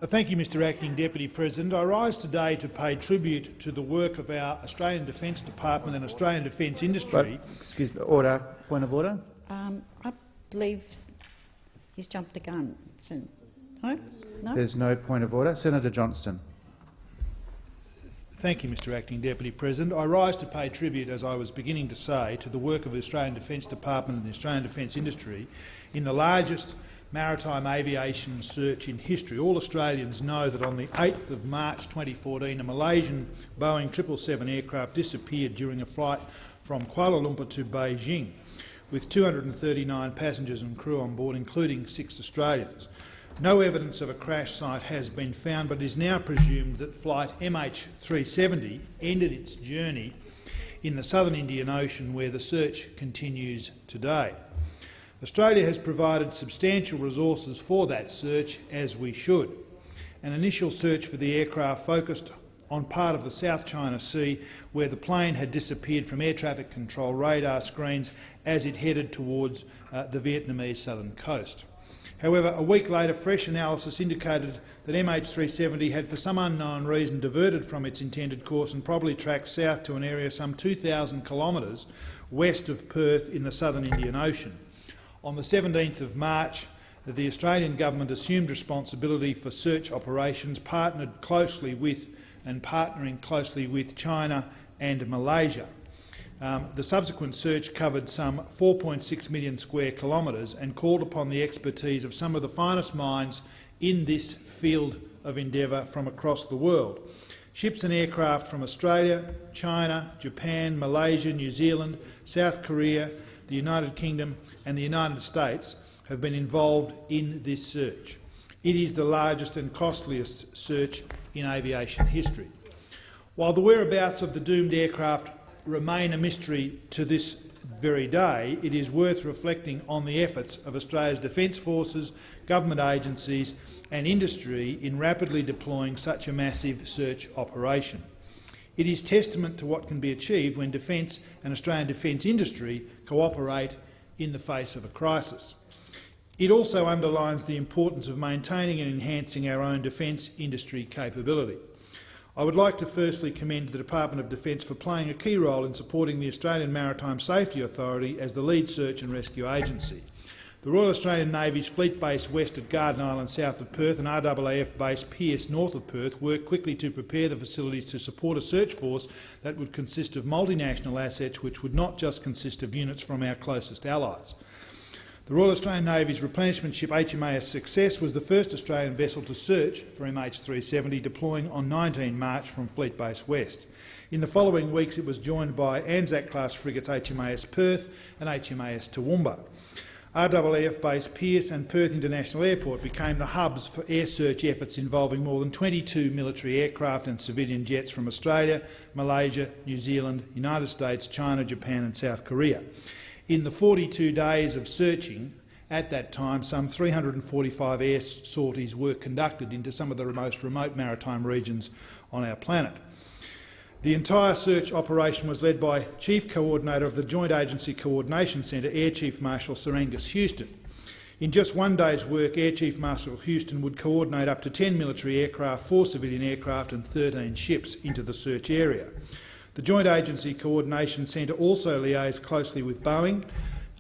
Thank you, Mr Acting Deputy President. I rise today to pay tribute to the work of our Australian Defence Department and Australian defence industry. Excuse me, order. Point of order. I believe he's jumped the gun. No? No? There's no point of order. Senator Johnston. Thank you, Mr Acting Deputy President. I rise to pay tribute, as I was beginning to say, to the work of the Australian Defence Department and the Australian defence industry in the largest maritime aviation search in history. All Australians know that on the 8th of March 2014 a Malaysian Boeing 777 aircraft disappeared during a flight from Kuala Lumpur to Beijing, with 239 passengers and crew on board, including 6 Australians. No evidence of a crash site has been found, but it is now presumed that flight MH370 ended its journey in the southern Indian Ocean, where the search continues today. Australia has provided substantial resources for that search, as we should. An initial search for the aircraft focused on part of the South China Sea, where the plane had disappeared from air traffic control radar screens as it headed towards the Vietnamese southern coast. However, a week later, fresh analysis indicated that MH370 had for some unknown reason diverted from its intended course and probably tracked south to an area some 2,000 kilometres west of Perth in the southern Indian Ocean. On the 17th of March, the Australian government assumed responsibility for search operations, partnering closely with China and Malaysia. The subsequent search covered some 4.6 million square kilometres and called upon the expertise of some of the finest minds in this field of endeavour from across the world. Ships and aircraft from Australia, China, Japan, Malaysia, New Zealand, South Korea, the United Kingdom and the United States have been involved in this search. It is the largest and costliest search in aviation history. While the whereabouts of the doomed aircraft remain a mystery to this very day, it is worth reflecting on the efforts of Australia's defence forces, government agencies and industry in rapidly deploying such a massive search operation. It is testament to what can be achieved when defence and Australian defence industry cooperate in the face of a crisis. It also underlines the importance of maintaining and enhancing our own defence industry capability. I would like to firstly commend the Department of Defence for playing a key role in supporting the Australian Maritime Safety Authority as the lead search and rescue agency. The Royal Australian Navy's Fleet Base west at Garden Island south of Perth and RAAF Base Pearce north of Perth worked quickly to prepare the facilities to support a search force that would consist of multinational assets which would not just consist of units from our closest allies. The Royal Australian Navy's replenishment ship HMAS Success was the first Australian vessel to search for MH370, deploying on 19 March from Fleet Base West. In the following weeks it was joined by Anzac-class frigates HMAS Perth and HMAS Toowoomba. RAAF Base Pearce and Perth International Airport became the hubs for air search efforts involving more than 22 military aircraft and civilian jets from Australia, Malaysia, New Zealand, United States, China, Japan and South Korea. In the 42 days of searching, at that time some 345 air sorties were conducted into some of the most remote maritime regions on our planet. The entire search operation was led by Chief Coordinator of the Joint Agency Coordination Centre, Air Chief Marshal Sir Angus Houston. In just one day's work, Air Chief Marshal Houston would coordinate up to 10 military aircraft, 4 civilian aircraft and 13 ships into the search area. The Joint Agency Coordination Centre also liaised closely with Boeing,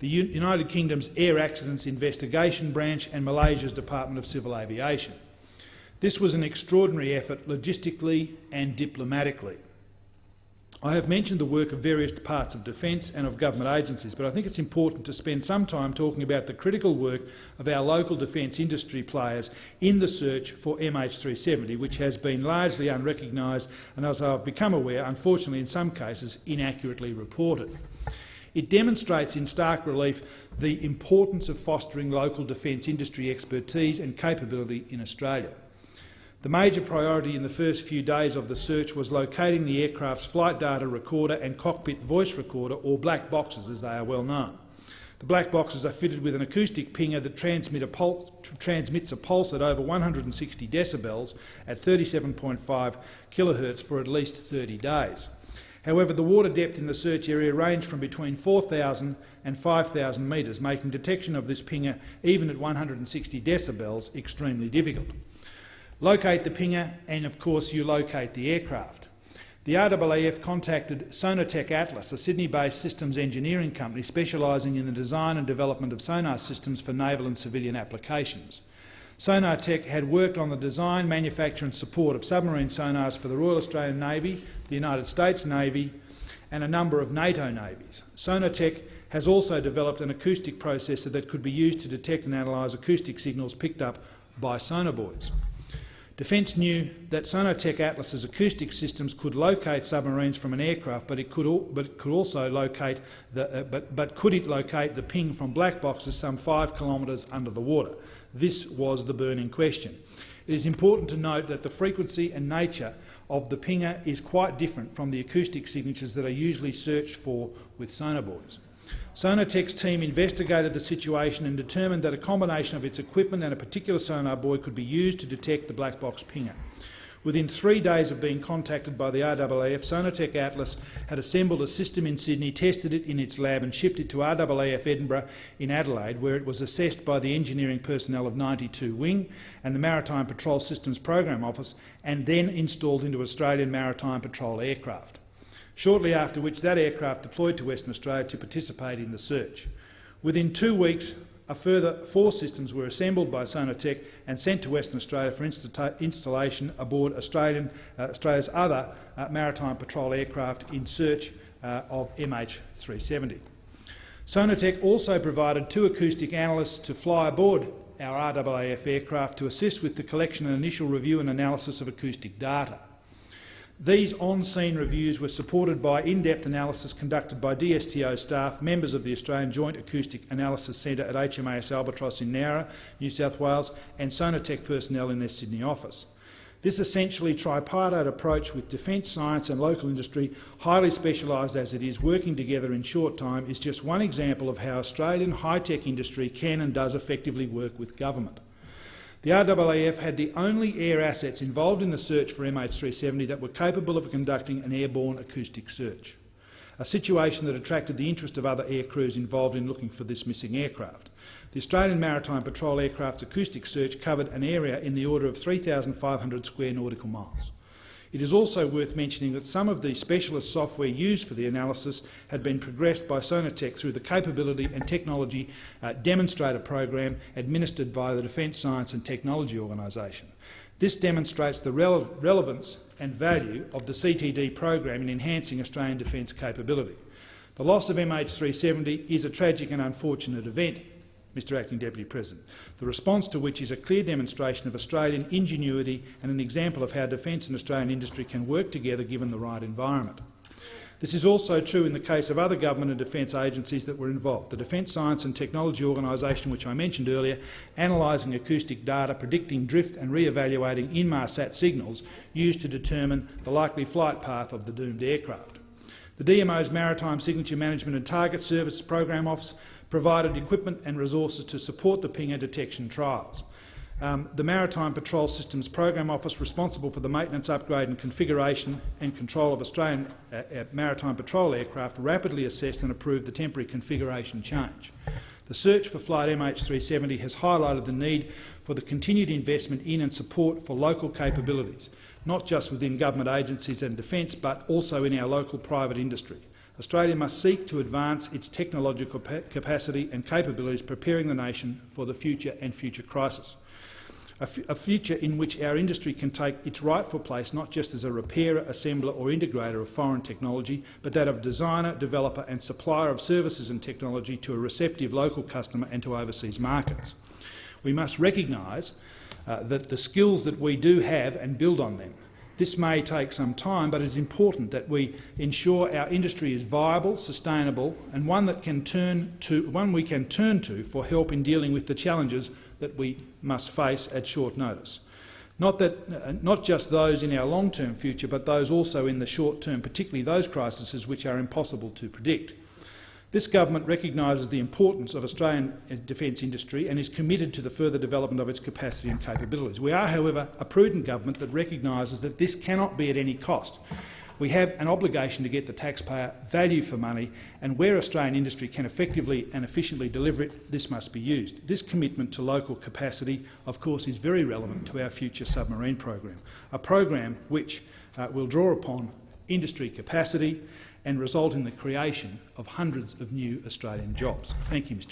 the United Kingdom's Air Accidents Investigation Branch and Malaysia's Department of Civil Aviation. This was an extraordinary effort logistically and diplomatically. I have mentioned the work of various parts of defence and of government agencies, but I think it's important to spend some time talking about the critical work of our local defence industry players in the search for MH370, which has been largely unrecognised and, as I have become aware, unfortunately in some cases inaccurately reported. It demonstrates in stark relief the importance of fostering local defence industry expertise and capability in Australia. The major priority in the first few days of the search was locating the aircraft's flight data recorder and cockpit voice recorder, or black boxes as they are well known. The black boxes are fitted with an acoustic pinger that transmits a pulse at over 160 decibels at 37.5 kHz for at least 30 days. However, the water depth in the search area ranged from between 4,000 and 5,000 metres, making detection of this pinger, even at 160 decibels, extremely difficult. Locate the pinger and, of course, you locate the aircraft. The RAAF contacted Sonatech Atlas, a Sydney-based systems engineering company specialising in the design and development of sonar systems for naval and civilian applications. Sonatech had worked on the design, manufacture and support of submarine sonars for the Royal Australian Navy, the United States Navy and a number of NATO navies. Sonatech has also developed an acoustic processor that could be used to detect and analyse acoustic signals picked up by sonobuoys. Defence knew that Sonatech Atlas's acoustic systems could locate submarines from an aircraft, but could it locate the ping from black boxes some 5 kilometres under the water? This was the burning question. It is important to note that the frequency and nature of the pinger is quite different from the acoustic signatures that are usually searched for with sonobuoys. Sonatech's team investigated the situation and determined that a combination of its equipment and a particular sonar buoy could be used to detect the black box pinger. Within 3 days of being contacted by the RAAF, Sonatech Atlas had assembled a system in Sydney, tested it in its lab and shipped it to RAAF Edinburgh in Adelaide, where it was assessed by the engineering personnel of 92 Wing and the Maritime Patrol Systems Program Office, and then installed into Australian Maritime Patrol aircraft. Shortly after which that aircraft deployed to Western Australia to participate in the search. Within 2 weeks, a further 4 systems were assembled by Sonatech and sent to Western Australia for installation aboard Australia's other Maritime Patrol aircraft in search of MH370. Sonatech also provided 2 acoustic analysts to fly aboard our RAAF aircraft to assist with the collection and initial review and analysis of acoustic data. These on-scene reviews were supported by in-depth analysis conducted by DSTO staff, members of the Australian Joint Acoustic Analysis Centre at HMAS Albatross in Nowra, New South Wales, and Sonatech personnel in their Sydney office. This essentially tripartite approach with defence, science and local industry, highly specialised as it is, working together in short time, is just one example of how Australian high-tech industry can and does effectively work with government. The RAAF had the only air assets involved in the search for MH370 that were capable of conducting an airborne acoustic search, a situation that attracted the interest of other air crews involved in looking for this missing aircraft. The Australian Maritime Patrol aircraft's acoustic search covered an area in the order of 3,500 square nautical miles. It is also worth mentioning that some of the specialist software used for the analysis had been progressed by Sonatech through the Capability and Technology Demonstrator Program administered by the Defence Science and Technology Organisation. This demonstrates the relevance and value of the CTD program in enhancing Australian defence capability. The loss of MH370 is a tragic and unfortunate event, Mr Acting Deputy President, the response to which is a clear demonstration of Australian ingenuity and an example of how defence and Australian industry can work together given the right environment. This is also true in the case of other government and defence agencies that were involved. The Defence Science and Technology Organisation, which I mentioned earlier, analysing acoustic data, predicting drift and re-evaluating Inmarsat signals used to determine the likely flight path of the doomed aircraft. The DMO's Maritime Signature Management and Target Services Program Office provided equipment and resources to support the pinger detection trials. The Maritime Patrol Systems Program Office, responsible for the maintenance, upgrade and configuration and control of Australian Maritime Patrol aircraft, rapidly assessed and approved the temporary configuration change. The search for flight MH370 has highlighted the need for the continued investment in and support for local capabilities, not just within government agencies and defence, but also in our local private industry. Australia must seek to advance its technological capacity and capabilities, preparing the nation for the future and future crisis. A future in which our industry can take its rightful place not just as a repairer, assembler or integrator of foreign technology, but that of designer, developer and supplier of services and technology to a receptive local customer and to overseas markets. We must recognise that the skills that we do have and build on them. This may take some time, but it is important that we ensure our industry is viable, sustainable and one we can turn to for help in dealing with the challenges that we must face at short notice. Not just those in our long-term future, but those also in the short term, particularly those crises which are impossible to predict. This government recognises the importance of Australian defence industry and is committed to the further development of its capacity and capabilities. We are, however, a prudent government that recognises that this cannot be at any cost. We have an obligation to get the taxpayer value for money, and where Australian industry can effectively and efficiently deliver it, this must be used. This commitment to local capacity, of course, is very relevant to our future submarine program, a program which will draw upon industry capacity and result in the creation of hundreds of new Australian jobs. Thank you, Mr.